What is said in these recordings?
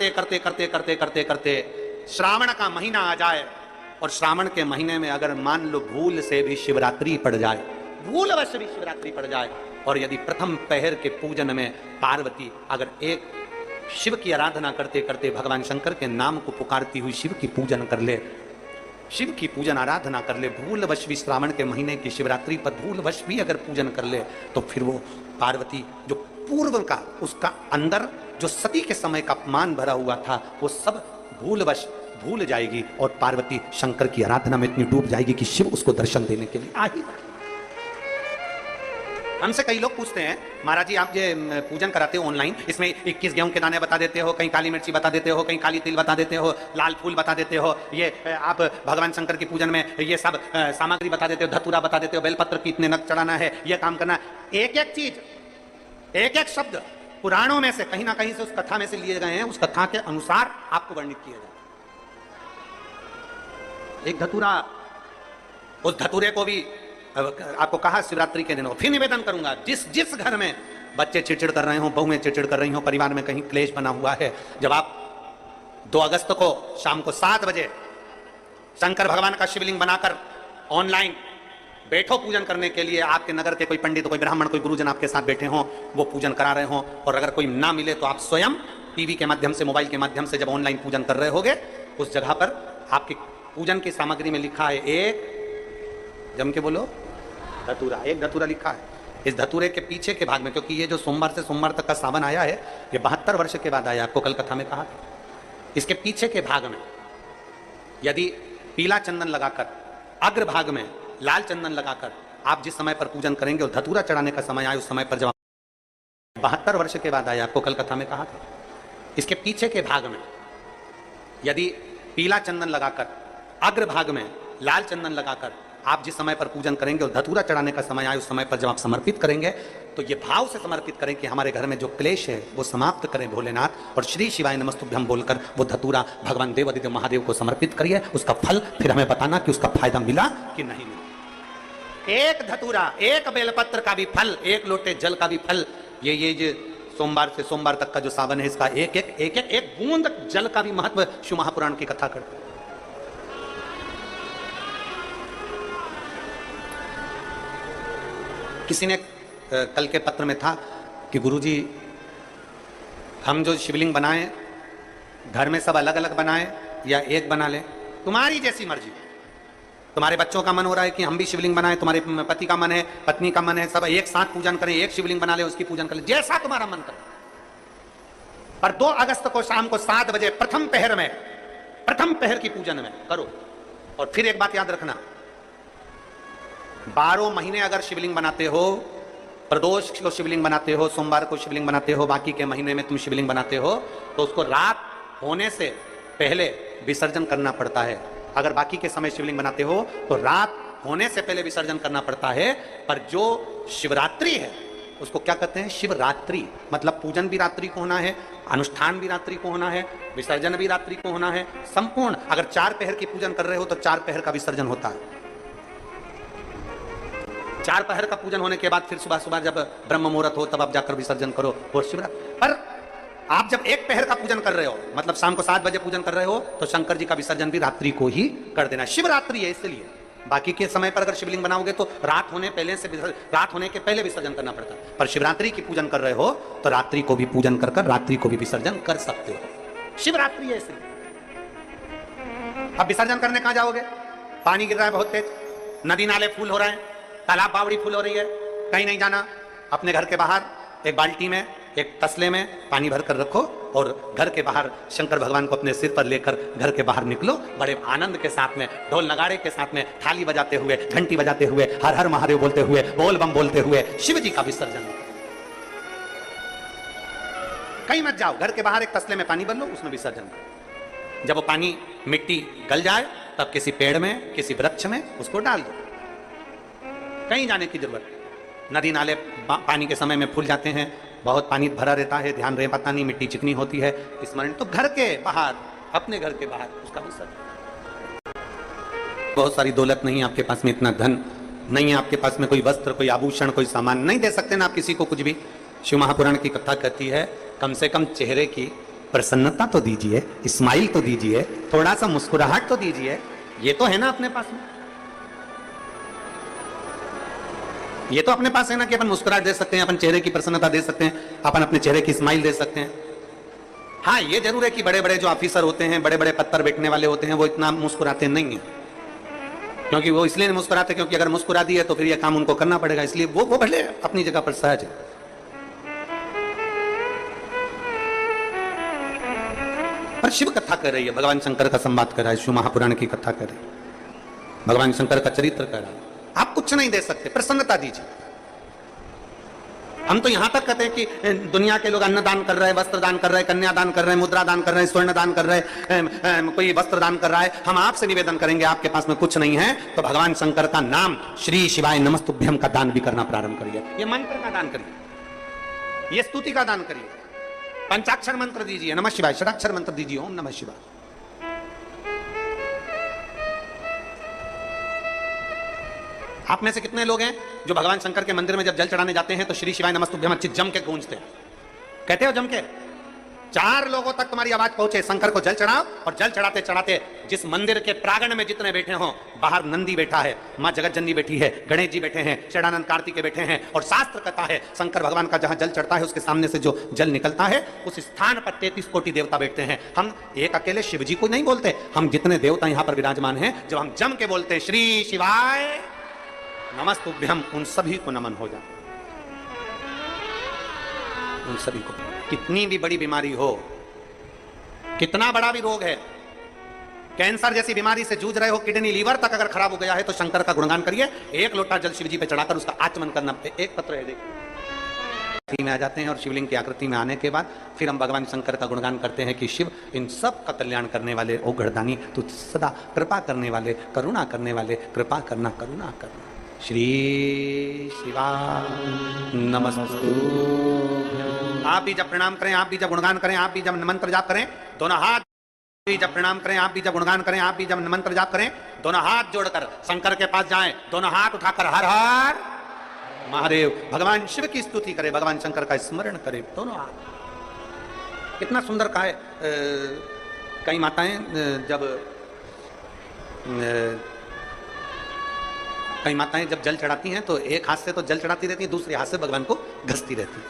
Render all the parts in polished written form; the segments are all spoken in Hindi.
करते करते करते करते करते करते श्रावण का महीना आ जाए, और श्रावण के महीने में अगर मान लो भूल से भी शिवरात्रि पड़ जाए, भूलवश भी शिवरात्रि पड़ जाए, और यदि प्रथम पहर के पूजन में पार्वती अगर एक शिव की आराधना करते करते भगवान शंकर के नाम को पुकारती हुई शिव की पूजन कर ले, शिव की पूजन आराधना कर ले, भूलवश भी श्रावण के महीने की शिवरात्रि पर भूलवश भी अगर पूजन कर ले, तो फिर वो पार्वती जो पूर्व का उसका अंदर जो सती के समय का अपमान भरा हुआ था वो सब भूलवश भूल जाएगी, और पार्वती शंकर की आराधना में इतनी डूब जाएगी कि शिव उसको दर्शन देने के लिए आ ही। हमसे कई लोग पूछते हैं, महाराज जी आप ये पूजन कराते हो ऑनलाइन, इसमें 21 गेहूं के दाने बता देते हो, कहीं काली मिर्ची बता देते हो, कहीं काली तिल बता देते हो, लाल फूल बता देते हो, ये आप भगवान शंकर की पूजन में ये सब सामग्री बता देते हो, धतूरा बता देते हो, बेलपत्र की इतने नग चढ़ाना है, ये काम करना। एक एक चीज, एक एक शब्द पुराणों में से कहीं ना कहीं से उस कथा में से लिए गए हैं, उस कथा के अनुसार आपको वर्णित किया जाए। एक धतूरा, उस धतूरे को भी आपको कहा शिवरात्रि के दिन हो। फिर निवेदन करूंगा, जिस जिस घर में बच्चे चिड़चिड़ कर रहे हो, बहुएं चिड़चिड़ कर रही हो, परिवार में कहीं क्लेश बना हुआ है, जब आप 2 अगस्त को शाम को 7 बजे शंकर भगवान का शिवलिंग बनाकर ऑनलाइन बैठो पूजन करने के लिए, आपके नगर के कोई पंडित, कोई ब्राह्मण, कोई गुरुजन आपके साथ बैठे हों, वो पूजन करा रहे हों, और अगर कोई ना मिले तो आप स्वयं टीवी के माध्यम से, मोबाइल के माध्यम से जब ऑनलाइन पूजन कर रहे होगे, उस जगह पर आपकी पूजन की सामग्री में लिखा है एक, जम के बोलो, धतूरा, एक धतूरा लिखा है। इस धतूरे के पीछे के भाग में, क्योंकि ये जो सोमवार से सोमवार तक का सावन आया है, ये 72 वर्ष के बाद आया, आपको कल कथा में कहा था। इसके पीछे के भाग में यदि पीला चंदन लगाकर, अग्र भाग में लाल चंदन लगाकर आप जिस समय पर पूजन करेंगे और धतूरा चढ़ाने का समय आए, उस समय पर जब 72 वर्ष के बाद आया, आपको कल कथा में कहा था। इसके पीछे के भाग में यदि पीला चंदन लगाकर, अग्र भाग में लाल चंदन लगाकर आप जिस समय पर पूजन करेंगे और धतूरा चढ़ाने का समय आए, उस समय पर जब आप समर्पित करेंगे, तो ये भाव से समर्पित करें कि हमारे घर में जो क्लेश है वो समाप्त करें भोलेनाथ, और श्री शिवाय नमस्तुभ्यं बोलकर वो धतूरा भगवान देवादिदेव महादेव को समर्पित करिए। उसका फल फिर हमें बताना कि उसका फायदा मिला कि नहीं मिला। एक धतूरा, एक बेलपत्र का भी फल, एक लोटे जल का भी फल, ये जो सोमवार से सोमवार तक का जो सावन है, इसका एक एक एक एक, एक बूंद जल का भी महत्व शिव महापुराण की कथा करते हैं। किसी ने कल के पत्र में था कि गुरुजी हम जो शिवलिंग बनाएं, घर में सब अलग अलग बनाएं या एक बना लें, तुम्हारी जैसी मर्जी। तुम्हारे बच्चों का मन हो रहा है कि हम भी शिवलिंग बनाएं, तुम्हारे पति का मन है, पत्नी का मन है, सब एक साथ पूजन करें, एक शिवलिंग बना ले, उसकी पूजन करें, जैसा तुम्हारा मन करे। पर 2 अगस्त को शाम को 7 बजे प्रथम पहर में, प्रथम पहर की पूजन में करो। और फिर एक बात याद रखना, 12 महीने अगर शिवलिंग बनाते हो, प्रदोष को शिवलिंग बनाते हो, सोमवार को शिवलिंग बनाते हो, बाकी के महीने में तुम शिवलिंग बनाते हो, तो उसको रात होने से पहले विसर्जन करना पड़ता है। अगर बाकी के समय शिवलिंग बनाते हो तो रात होने से पहले विसर्जन करना पड़ता है। पर जो शिवरात्रि है उसको क्या कहते हैं? शिवरात्रि। मतलब पूजन भी रात्रि को होना है, अनुष्ठान भी रात्रि को होना है, विसर्जन भी रात्रि को होना है, संपूर्ण। अगर 4 पहर की पूजन कर रहे हो तो 4 पहर का विसर्जन होता है। 4 पहर का पूजन होने के बाद फिर सुबह सुबह जब ब्रह्म मुहूर्त हो तब आप जाकर विसर्जन करो और शिवरात्रि। पर आप जब 1 पहर का पूजन कर रहे हो, मतलब शाम को 7 बजे पूजन कर रहे हो, तो शंकर जी का विसर्जन भी रात्रि को ही कर देना। शिवरात्रि है इसलिए। बाकी के समय पर अगर शिवलिंग बनाओगे तो रात होने के पहले विसर्जन करना पड़ता है। पर शिवरात्रि की पूजन कर रहे हो तो रात्रि को भी पूजन कर रात्रि को भी विसर्जन कर सकते हो। शिवरात्रि है इसलिए। अब विसर्जन करने कहां जाओगे? पानी गिर रहा है बहुत तेज, नदी नाले फूल हो रहे हैं, तालाब बावड़ी फूल हो रही है, कहीं नहीं जाना। अपने घर के बाहर एक बाल्टी में, एक तसले में पानी भर कर रखो और घर के बाहर शंकर भगवान को अपने सिर पर लेकर घर के बाहर निकलो। बड़े आनंद के साथ में, ढोल नगाड़े के साथ में, थाली बजाते हुए, घंटी बजाते हुए, हर हर महादेव बोलते हुए, बोल बम बोलते हुए शिव जी का विसर्जन। कहीं मत जाओ, घर के बाहर एक तसले में पानी भर लो, उसमें विसर्जन करो। जब वो पानी मिट्टी गल जाए तब किसी पेड़ में, किसी वृक्ष में उसको डाल दो। कहीं जाने की जरूरत। नदी नाले पानी के समय में फूल जाते हैं, बहुत पानी भरा रहता है, ध्यान रहे पता नहीं, मिट्टी चिकनी होती है, स्मरण। तो घर के बाहर, अपने घर के बाहर उसका विसर्जन। बहुत सारी दौलत नहीं है आपके पास में, इतना धन नहीं है आपके पास में, कोई वस्त्र, कोई आभूषण, कोई सामान नहीं दे सकते ना आप किसी को कुछ भी। शिव महापुराण की कथा कहती है कम से कम चेहरे की प्रसन्नता तो दीजिए, स्माइल तो दीजिए, थोड़ा सा मुस्कुराहट तो दीजिए। ये तो है ना अपने पास में, ये तो अपने पास है ना कि अपन मुस्कुराहट दे सकते हैं, अपन चेहरे की प्रसन्नता दे सकते हैं, अपन अपने चेहरे की स्माइल दे सकते हैं। हाँ, ये जरूर है कि बड़े बड़े जो ऑफिसर होते हैं, बड़े बड़े पत्थर बैठने वाले होते हैं, वो इतना मुस्कुराते नहीं है। क्योंकि वो इसलिए नहीं मुस्कुराते क्योंकि अगर मुस्कुरा दिए तो फिर ये काम उनको करना पड़ेगा, इसलिए वो भले अपनी जगह पर सहज है। पर शिव कथा कर रही है, भगवान शंकर का संवाद कर रहा है, शिव महापुराण की कथा कर रही है, भगवान शंकर का चरित्र कर रहा है। आप कुछ नहीं दे सकते, प्रसन्नता दीजिए। हम तो यहां तक कहते हैं कि दुनिया के लोग अन्न दान कर रहे हैं, वस्त्र दान कर रहे हैं, कन्या दान कर रहे हैं, मुद्रा दान कर रहे हैं, स्वर्ण दान कर रहे हैं, कोई वस्त्र दान कर रहा है। हम आपसे निवेदन करेंगे, आपके पास में कुछ नहीं है तो भगवान शंकर का नाम श्री शिवाय नमस्तुभ्यम का दान भी करना प्रारंभ करिए। ये मंत्र का दान करिए, ये स्तुति का दान करिए, पंचाक्षर मंत्र दीजिए नमः शिवाय, षडाक्षर मंत्र दीजिए ओम नमः शिवाय। आप में से कितने लोग हैं जो भगवान शंकर के मंदिर में जब जल चढ़ाने जाते हैं तो श्री शिवाय नमस्तुभ्यम अच्छी जम के गूंजते हैं? कहते हो जम के? 4 लोगों तक तुम्हारी आवाज पहुंचे, शंकर को जल चढ़ाओ। और जल चढ़ाते चढ़ाते जिस मंदिर के प्रांगण में जितने बैठे हो, बाहर नंदी बैठा है, मां जगतजननी बैठी है, गणेश जी बैठे हैं, षडानंद कार्तिकेय बैठे हैं, और शास्त्र कहता है शंकर भगवान का जहां जल चढ़ता है उसके सामने से जो जल निकलता है उस स्थान पर 33 कोटि देवता बैठते हैं। हम एक अकेले शिव जी को नहीं बोलते, हम जितने देवता यहां पर विराजमान हैं, जब हम जम के बोलते हैं श्री शिवाय नमस्तुभ्यम, उन सभी को नमन हो जाए, उन सभी को। कितनी भी बड़ी बीमारी हो, कितना बड़ा भी रोग है, कैंसर जैसी बीमारी से जूझ रहे हो, किडनी लीवर तक अगर खराब हो गया है तो शंकर का गुणगान करिए। 1 लोटा जल शिव जी पे चढ़ाकर उसका आचमन करना। एक पत्र है देखिए में आ जाते हैं, और शिवलिंग की आकृति में आने के बाद फिर हम भगवान शंकर का गुणगान करते हैं कि शिव इन सब का कल्याण करने वाले, ओ गढ़दानी तू सदा कृपा करने वाले, करुणा करने वाले, कृपा करना, करुणा करना। श्री शिवाय नमस्तुभ्यम। आप भी जब प्रणाम करें, आप भी जब गुणगान करें, आप भी जब मंत्र जाप करें, दोनों हाथ भी जब प्रणाम करें, आप भी जब गुणगान करें, आप भी जब मंत्र जाप करें, दोनों हाथ जोड़कर शंकर के पास जाएं, दोनों हाथ उठाकर हर हर महादेव भगवान शिव की स्तुति करें, भगवान शंकर का स्मरण करें, दोनों हाथ। कितना सुंदर कहा है। कई माताएं जब जल चढ़ाती हैं तो एक हाथ से तो जल चढ़ाती रहती है, दूसरे हाथ से भगवान को घसती रहती है।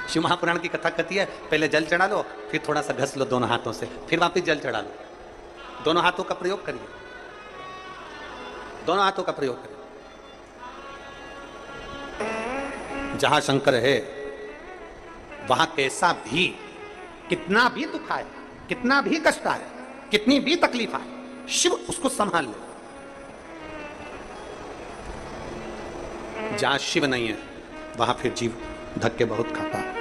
शिव महापुराण की कथा कहती है पहले जल चढ़ा लो, फिर थोड़ा सा घस लो दोनों हाथों से, फिर वापस जल चढ़ा लो। दोनों हाथों का प्रयोग करिए, दोनों हाथों का प्रयोग करिए। जहां शंकर है वहां कैसा भी, कितना भी दुख आए, कितना भी कष्ट आए, कितनी भी तकलीफ आए, शिव उसको संभाल ले। जहां शिव नहीं है वहां फिर जीव धक्के बहुत खाता है।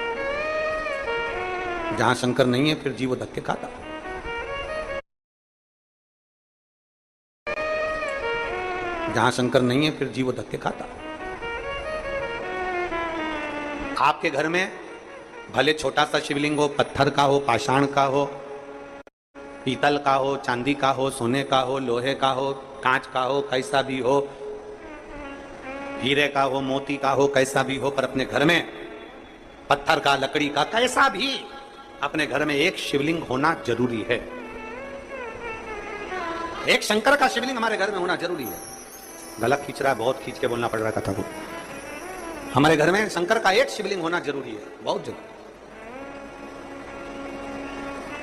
जहां शंकर नहीं है फिर जीव धक्के खाता। जहां शंकर नहीं है फिर जीव धक्के खाता। आपके घर में भले छोटा सा शिवलिंग हो, पत्थर का हो, पाषाण का हो, पीतल का हो, चांदी का हो, सोने का हो, लोहे का हो, कांच का हो, कैसा भी हो, हीरे का हो, मोती का हो, कैसा भी हो, पर अपने घर में पत्थर का, लकड़ी का, कैसा भी अपने घर में एक शिवलिंग होना जरूरी है। एक शंकर का शिवलिंग हमारे घर में होना जरूरी है। गला खींच रहा है, बहुत खींच के बोलना पड़ रहा है कथा को। हमारे घर में शंकर का एक शिवलिंग होना जरूरी है, बहुत जरूरी।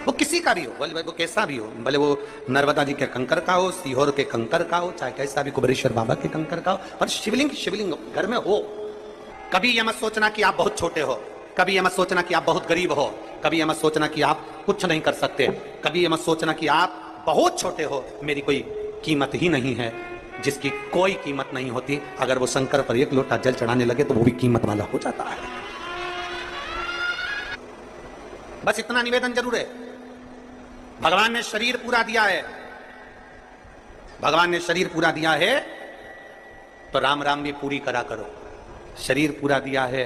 वो किसी का भी हो, भले वो कैसा भी हो, भले वो नर्मदा जी के कंकर का हो, सीहोर के कंकर का हो, चाहे कैसा भी कुबेरेश्वर बाबा के कंकर का हो, पर शिवलिंग घर में हो। कभी ये मत सोचना कि आप बहुत छोटे हो, कभी ये मत सोचना कि आप बहुत गरीब हो, कभी ये मत सोचना कि आप कुछ नहीं कर सकते, कभी ये मत सोचना कि आप बहुत छोटे हो, मेरी कोई कीमत ही नहीं है। जिसकी कोई कीमत नहीं होती, अगर वो शंकर पर 1 लोटा जल चढ़ाने लगे तो वो भी कीमत वाला हो जाता है। बस इतना निवेदन जरूर है। भगवान ने शरीर पूरा दिया है, भगवान ने शरीर पूरा दिया है तो राम राम भी पूरी करा करो। शरीर पूरा दिया है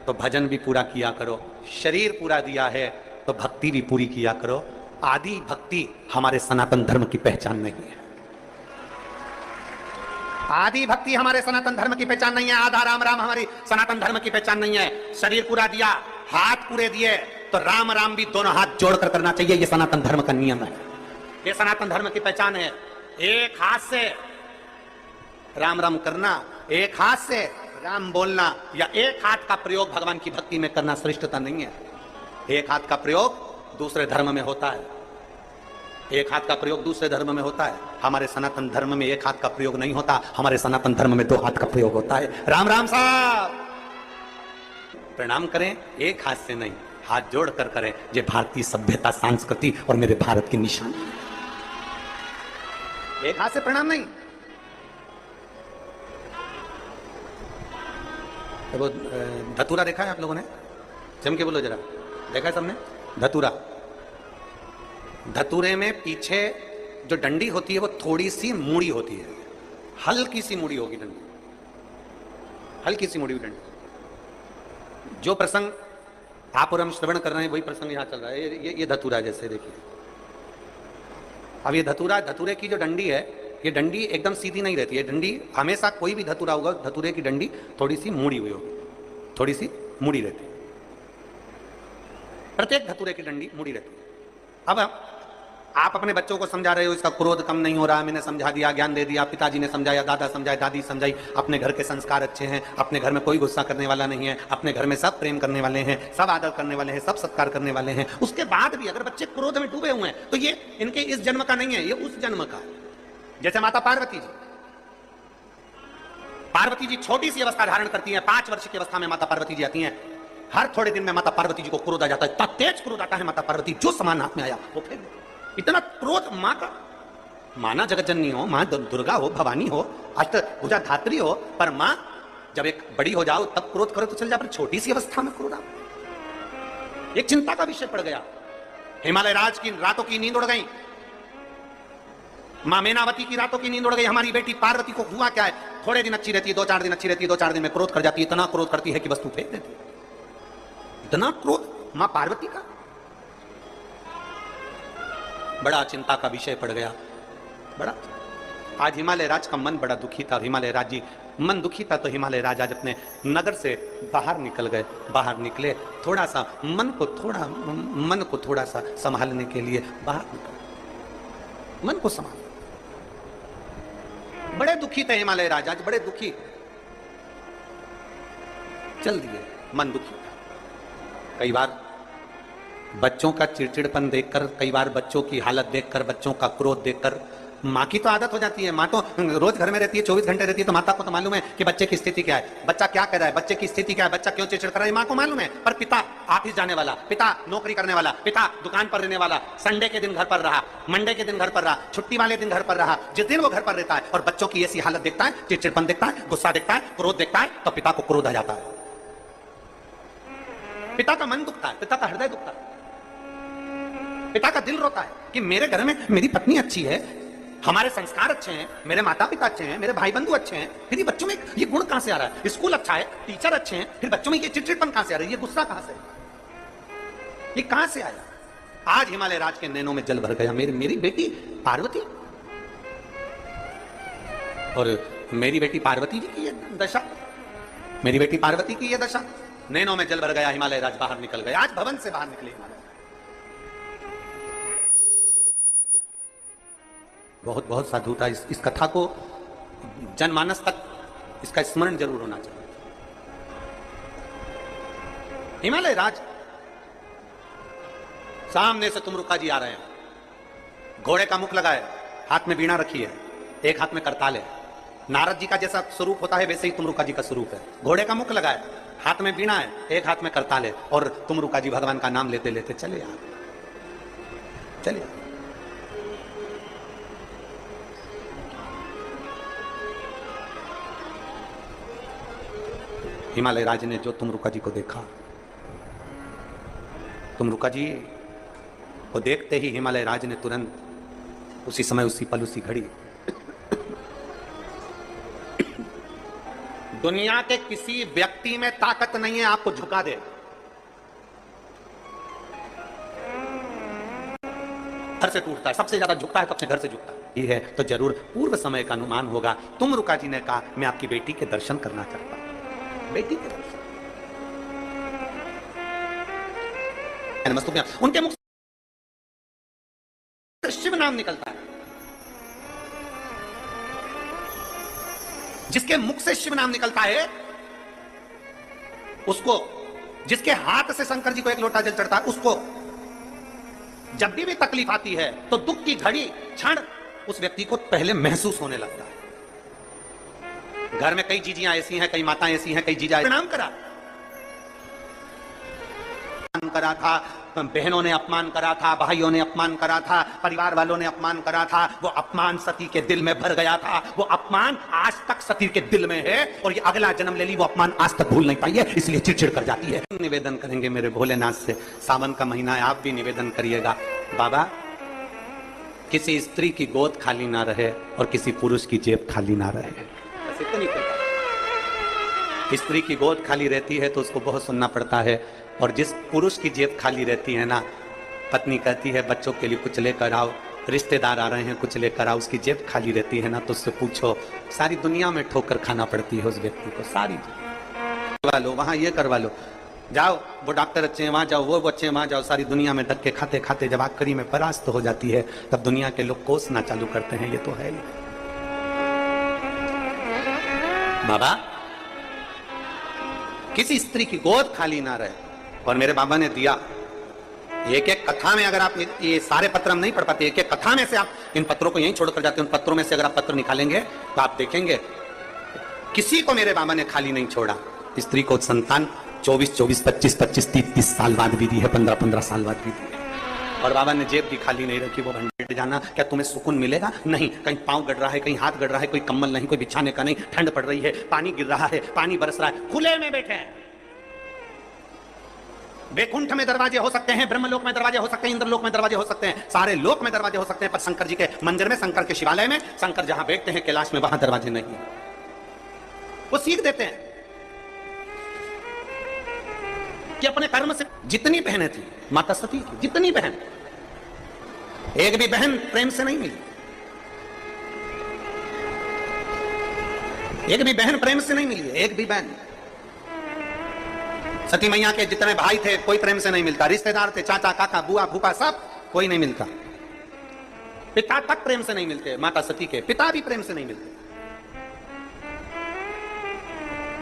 तो भजन भी पूरा किया करो। शरीर पूरा दिया है तो भक्ति भी पूरी किया करो। आदि भक्ति हमारे सनातन धर्म की पहचान नहीं है। आदि भक्ति हमारे सनातन धर्म की पहचान नहीं है। आधा राम राम हमारी सनातन धर्म की पहचान नहीं है। शरीर पूरा दिया, हाथ पूरे दिए, तो राम राम भी दोनों हाथ जोड़कर करना चाहिए। ये सनातन धर्म का नियम है, ये सनातन धर्म की पहचान है। एक हाथ से राम राम करना, एक हाथ से राम बोलना, या एक हाथ का प्रयोग भगवान की भक्ति में करना श्रेष्ठता नहीं है। एक हाथ का प्रयोग दूसरे धर्म में होता है, एक हाथ का प्रयोग दूसरे धर्म में होता है। हमारे सनातन धर्म में एक हाथ का प्रयोग नहीं होता, हमारे सनातन धर्म में 2 हाथ का प्रयोग होता है। राम राम साहब, प्रणाम करें एक हाथ से नहीं, हाथ जोड़कर करें। ये भारतीय सभ्यता, संस्कृति और मेरे भारत की निशानी है। एक हाथ से प्रणाम नहीं। तो वो धतूरा देखा है आप लोगों ने? जम के बोलो जरा, देखा है सबने? धतूरा, धतूरे में पीछे जो डंडी होती है वो थोड़ी सी मुड़ी होती है, हल्की सी मुड़ी होगी डंडी, हल्की सी मुड़ी हुई डंडी। जो प्रसंग आप और हम श्रवण कर रहे हैं वही प्रसंग यहां चल रहा है। ये धतूरा जैसे देखिए, अब ये धतूरा, धतूरे की जो डंडी है, ये डंडी एकदम सीधी नहीं रहती है। डंडी हमेशा, कोई भी धतूरा होगा, धतूरे की डंडी थोड़ी सी मुड़ी हुई होगी, थोड़ी सी मुड़ी रहती है। प्रत्येक धतूरे की डंडी मुड़ी रहती है। अब आप अपने बच्चों को समझा रहे हो, इसका क्रोध कम नहीं हो रहा, मैंने समझा दिया, ज्ञान दे दिया, पिताजी ने समझाया, दादा समझाए, दादी समझाई, अपने घर के संस्कार अच्छे हैं, अपने घर में कोई गुस्सा करने वाला नहीं है, अपने घर में सब प्रेम करने वाले हैं, सब आदर करने वाले हैं, सब सत्कार करने वाले हैं। उसके बाद भी अगर बच्चे क्रोध में डूबे हुए हैं तो ये इनके इस जन्म का नहीं है, ये उस जन्म का। जैसे माता पार्वती जी, पार्वती जी छोटी सी अवस्था धारण करती है, 5 वर्ष की अवस्था में माता पार्वती जी आती हैं। हर थोड़े दिन में माता पार्वती जी को क्रोध आ जाता है, इतना तेज क्रोध आता है माता पार्वती, जो सामान हाथ में आया वो फेंक दे। इतना क्रोध मां का। मां ना जगतजननी हो, मां दुर्गा हो, भवानी हो, अष्टभुजा धात्री हो, पर मां जब एक बड़ी हो जाओ तब क्रोध करो तो चल जा, पर छोटी सी अवस्था में क्रोध आओ, एक चिंता का विषय पड़ गया। हिमालय राज की रातों की नींद उड़ गई, मां मेनावती की रातों की नींद उड़ गई। हमारी बेटी पार्वती को हुआ क्या है, थोड़े दिन अच्छी रहती है, 2-4 दिन अच्छी रहती है, 2-4 दिन में क्रोध कर जाती है। इतना क्रोध करती है कि वस्तु फेंक देती है। इतना क्रोध मां पार्वती का, बड़ा चिंता का विषय पड़ गया। बड़ा आज हिमालय राज का मन बड़ा दुखी था। हिमालय राज जी मन दुखी था तो हिमालय राज आज अपने नगर से बाहर निकल गए। बाहर निकले, थोड़ा सा मन को थोड़ा सा संभालने के लिए बाहर निकल, मन को संभाल। बड़े दुखी थे हिमालय राज, आज बड़े दुखी, चल दिए, मन दुखी था। कई बार बच्चों का चिड़चिड़पन देखकर, कई बार बच्चों की हालत देखकर, बच्चों का क्रोध देखकर, माँ की तो आदत हो जाती है। माँ तो रोज घर में रहती है, 24 घंटे रहती है, तो माता को तो मालूम है कि बच्चे की स्थिति क्या है, बच्चा क्या कर रहा है, बच्चे की स्थिति क्या है, बच्चा क्यों चिड़चिड़ कर रहा है, माँ को मालूम है। पर पिता ऑफिस जाने वाला, पिता नौकरी करने वाला, पिता दुकान पर रहने वाला, संडे के दिन घर पर रहा, मंडे के दिन घर पर रहा, छुट्टी वाले दिन घर पर रहा, जिस दिन वो घर पर रहता है और बच्चों की ऐसी हालत देखता है, चिड़चिड़पन देखता है, गुस्सा देखता है, क्रोध देखता है, तो पिता को क्रोध आ जाता है। पिता का मन दुखता है, पिता का हृदय दुखता है, पिता का दिल रोता है कि मेरे घर में मेरी पत्नी अच्छी है, हमारे संस्कार अच्छे हैं, मेरे माता पिता अच्छे हैं, मेरे भाई बंधु अच्छे हैं, फिर ये बच्चों में ये गुण कहां से आ रहा है? स्कूल अच्छा है, टीचर अच्छे हैं, फिर बच्चों में ये चिड़चिड़पन कहां से आ रहा है? ये गुस्सा कहां से, ये कहां से आया? आज हिमालय राज के नैनों में जल भर गया। मेरी बेटी पार्वती, और मेरी बेटी पार्वती जी की ये दशा, मेरी बेटी पार्वती की ये दशा, नैनों में जल भर गया। हिमालय राज बाहर निकल गया, आज भवन से बाहर निकले हिमालय। बहुत बहुत साधुता। इस कथा को जनमानस तक इसका स्मरण जरूर होना चाहिए। हिमालय राज, सामने से तुमरुका जी आ रहे हैं, घोड़े का मुख लगा है, हाथ में वीणा रखी है, एक हाथ में करताल है। नारद जी का जैसा स्वरूप होता है वैसे ही तुमरुका जी का स्वरूप है। घोड़े का मुख लगा है, हाथ में वीणा है, एक हाथ में करताल है, और तुमरुका जी भगवान का नाम लेते लेते चले आ, चले आ। हिमालय राज ने जो तुमरुका जी को देखा, तुमरुका जी को देखते ही हिमालय राज ने तुरंत उसी समय, उसी पल, उसी घड़ी दुनिया के किसी व्यक्ति में ताकत नहीं है आपको झुका दे। घर से टूटता है, सबसे ज्यादा झुकता है तो अपने घर से झुकता है। ये है तो जरूर पूर्व समय का अनुमान होगा। तुमरुका जी ने कहा मैं आपकी बेटी के दर्शन करना चाहता हूं। बेटी के दर्शन नमस्तुभ्यम, उनके मुख से शिव नाम निकलता है। जिसके मुख से शिव नाम निकलता है उसको, जिसके हाथ से शंकर जी को एक लोटा जल चढ़ता है उसको जब भी तकलीफ आती है तो दुख की घड़ी क्षण उस व्यक्ति को पहले महसूस होने लगता है। घर में कई जीजियां ऐसी हैं, कई माताएं ऐसी हैं, कई जीजा प्रणाम करा था, बहनों ने अपमान करा था, भाइयों ने अपमान करा था, परिवार वालों ने अपमान करा था, वो अपमान सती के दिल में भर गया था, वो अपमान आज तक सती के दिल में है और ये अगला जन्म ले ली वो अपमान आज तक भूल नहीं पाई है, इसलिए चिड़चिड़ कर जाती है। निवेदन करेंगे मेरे भोलेनाथ से, सावन का महीना है, आप भी निवेदन करिएगा, बाबा किसी स्त्री की गोद खाली ना रहे और किसी पुरुष की जेब खाली ना रहे। बस इतनी कहता, स्त्री की गोद खाली रहती है तो उसको बहुत सुनना पड़ता है, और जिस पुरुष की जेब खाली रहती है ना, पत्नी कहती है बच्चों के लिए कुछ लेकर आओ, रिश्तेदार आ रहे हैं कुछ लेकर आओ, उसकी जेब खाली रहती है ना तो उससे पूछो, सारी दुनिया में ठोकर खाना पड़ती है उस व्यक्ति को, सारी करवा लो, वहां ये करवा लो, जाओ वो डॉक्टर अच्छे हैं वहां जाओ, वो अच्छे हैं वहां जाओ, सारी दुनिया में धक्के खाते खाते जब आखिरी में परास्त हो जाती है तब दुनिया के लोग कोसना चालू करते हैं, ये तो है ही। बाबा किसी स्त्री की गोद खाली ना रहे, और मेरे बाबा ने दिया एक एक कथा में, अगर आप ये सारे पत्र हम नहीं पढ़ पाते, एक एक कथा में से आप इन पत्रों को यहीं छोड़कर जाते हैं, उन पत्रों में से अगर आप पत्र निकालेंगे तो आप देखेंगे किसी को मेरे बाबा ने खाली नहीं छोड़ा। स्त्री को संतान 24-24, 25-25, 30-30 साल बाद भी दी है, 15-15 साल बाद भी दी है, और बाबा ने जेब भी खाली नहीं रखी। वो भंडेट जाना, क्या तुम्हें सुकून मिलेगा? नहीं, कहीं पांव गड़ रहा है, कहीं हाथ गड़ रहा है, कोई कम्बल नहीं, कोई बिछाने का नहीं, ठंड पड़ रही है, पानी गिर रहा है, पानी बरस रहा है, खुले में बैठे हैं। बैकुंठ में दरवाजे हो सकते हैं, ब्रह्मलोक में दरवाजे हो सकते हैं, इंद्रलोक में दरवाजे हो सकते हैं, सारे लोक में दरवाजे हो सकते हैं, पर शंकर जी के मंदिर में, शंकर के शिवालय में, शंकर जहां बैठते हैं कैलाश में, वहां दरवाजे नहीं। वो सीख देते हैं कि अपने कर्म से, जितनी बहनें थी माता सती की, जितनी बहन, एक भी बहन प्रेम से नहीं मिली, एक भी बहन प्रेम से नहीं मिली है, एक भी बहन। सती मैया के जितने भाई थे कोई प्रेम से नहीं मिलता, रिश्तेदार थे, चाचा काका बुआ फूफा सब, कोई नहीं मिलता, पिता तक प्रेम से नहीं मिलते, माता सती के पिता भी प्रेम से नहीं मिलते,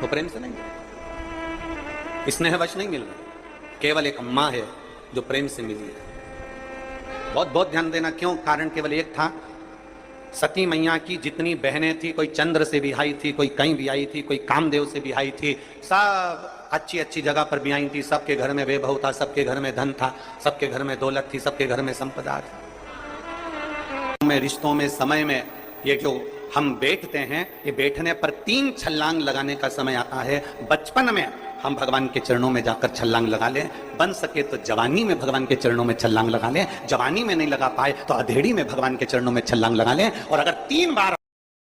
वो प्रेम से नहीं मिलते, स्नेहवश नहीं मिल रहा, केवल एक अम्मा है जो प्रेम से मिली है। बहुत बहुत ध्यान देना, क्यों? कारण केवल एक था, सती मैया की जितनी बहनें थी, कोई चंद्र से भी आई थी, कोई कहीं भी आई थी, कोई कामदेव से भी आई थी, सब अच्छी अच्छी जगह पर भी आई थी, सबके घर में वैभव था, सबके घर में धन था, सबके घर में दौलत थी, सबके घर में संपदा थी। में रिश्तों में, समय में, ये जो हम बैठते हैं, ये बैठने पर 3 छलांग लगाने का समय आता है। बचपन में हम भगवान के चरणों में जाकर छलांग लगा लें, बन सके तो जवानी में भगवान के चरणों में छलांग लगा लें, जवानी में नहीं लगा पाए तो अधेड़ी में भगवान के चरणों में छलांग लगा लें, और अगर 3 बार